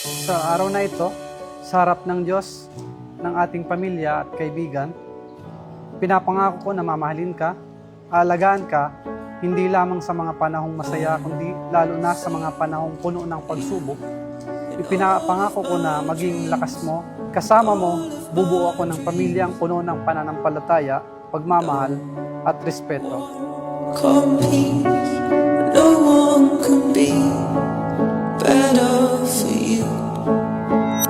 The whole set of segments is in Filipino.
Sa araw na ito, sa harap ng Diyos, ng ating pamilya at kaibigan, pinapangako ko na mamahalin ka, aalagaan ka, hindi lamang sa mga panahong masaya, kundi lalo na sa mga panahong puno ng pagsubok. Ipinapangako ko na maging lakas mo, kasama mo, bubuo ako ng pamilyang puno ng pananampalataya, pagmamahal at respeto. Complete, no one could be better for you,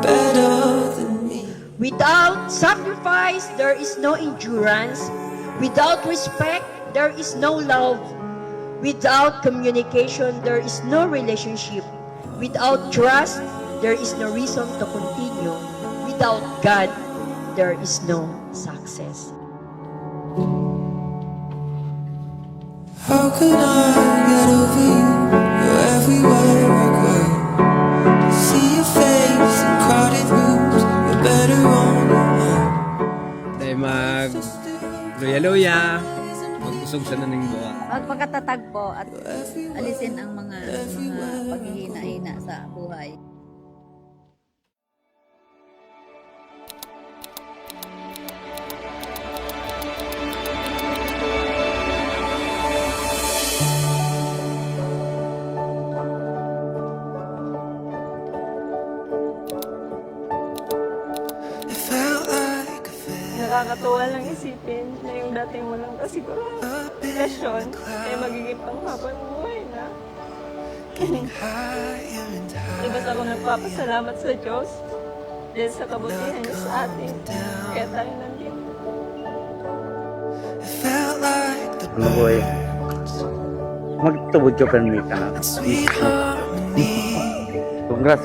better than me. Without sacrifice, there is no endurance. Without respect, there is no love. Without communication, there is no relationship. Without trust, there is no reason to continue. Without God, there is no success. How could I get over you? You're everywhere I go. See your face in crowded rooms. You're better on your own. Tayo luya-luya, magkusog sa naning buwa. Magpakatatag po at alisin ang mga paghihina-hina sa buhay. It felt like a Nakakatuwa lang isipin na yung dating walang kasigurahan, relasyon ay magiging panghabang buhay na. higher and higher. Ibas ako nagpapasalamat sa Diyos dahil sa kabutihan niya sa atin. Kaya tayo nandito. It felt like the Boy, magtubod ka pa rin ka na. sweet harmony. Congrats.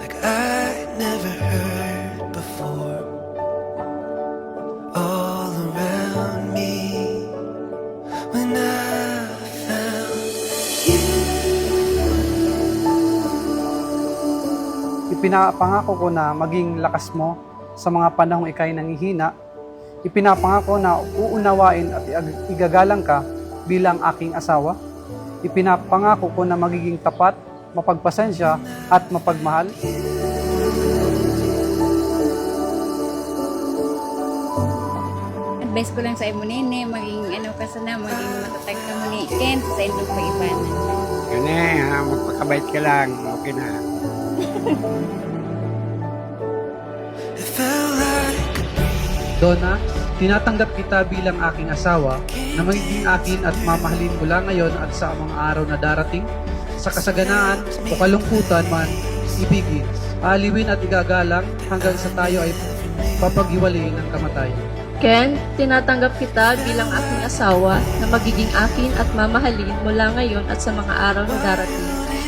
Like I never heard before. All around me when I found you. Ipinapangako ko na maging lakas mo sa mga panahong ikay nangihina. Ipinapangako na uunawain at igagalang ka bilang aking asawa. Ipinapangako ko na magiging tapat, mapagpasensya at mapagmahal. Advice ko lang sa imo nini, maging maging matatag ka mo ni Ken sa inyong pag-ibanan. Magpakabait ka lang, okay na. It felt like Donna, tinatanggap kita bilang aking asawa na magiging akin at mamahalin mula ngayon at sa mga araw na darating, sa kasaganaan o kalungkutan man, ibigin, aliwin at igagalang hanggang sa tayo ay papaghiwalay ng kamatayan. Ken, tinatanggap kita bilang aking asawa na magiging akin at mamahalin mula ngayon at sa mga araw na darating.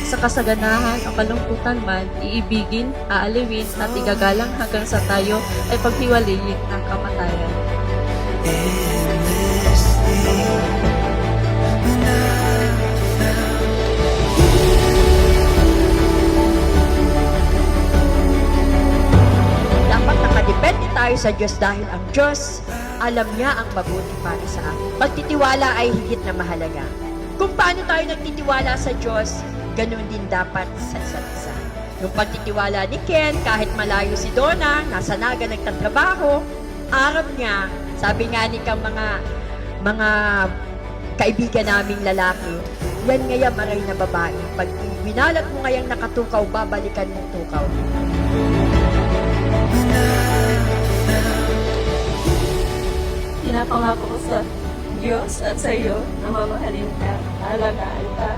Sa kasaganahan o kalungkutan man, iibigin, aaliwin at igagalang hanggang sa tayo ay paghiwalayin ng kamatayan. Dapat nakadepende tayo sa Diyos dahil ang Diyos, alam niya ang mabuti para sa atin. Pagtitiwala ay higit na mahalaga. Kung paano tayo nagtitiwala sa Diyos, ganun din dapat sa isa't isa. Yung pagtitiwala ni Ken, kahit malayo si Donna, nasa Naga nagtatrabaho, araw niya, sabi nga ni kang mga kaibigan naming lalaki, yan ngayang maray na babae. Pag winalat mo ngayang nakatukaw, babalikan mong tukaw. Pinapangako ko sa Diyos at sa iyo na mamahalin ka, alagaan ka,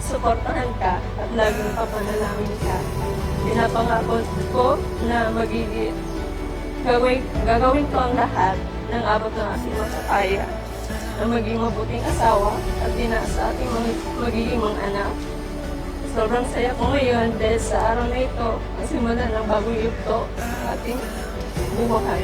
suportahan ka, at laging papanalangin ka. Pinapangako ko na gagawin ko ang lahat ng abot ng aking makakaya na maging mabuting asawa at dina sa ating magiging mga anak. Sobrang saya ko ngayon dahil sa araw na ito ang simula ng bagong yugto ng ating buhay.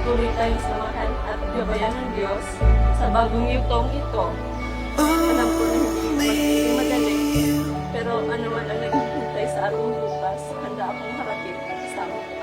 patuloy tayong samahan at gabayan ng Diyos sa bagong yugtong ito. Alam ko na hindi magiging madali, pero ano man ang naghihintay sa ating bukas, handa akong harapin kasama ko.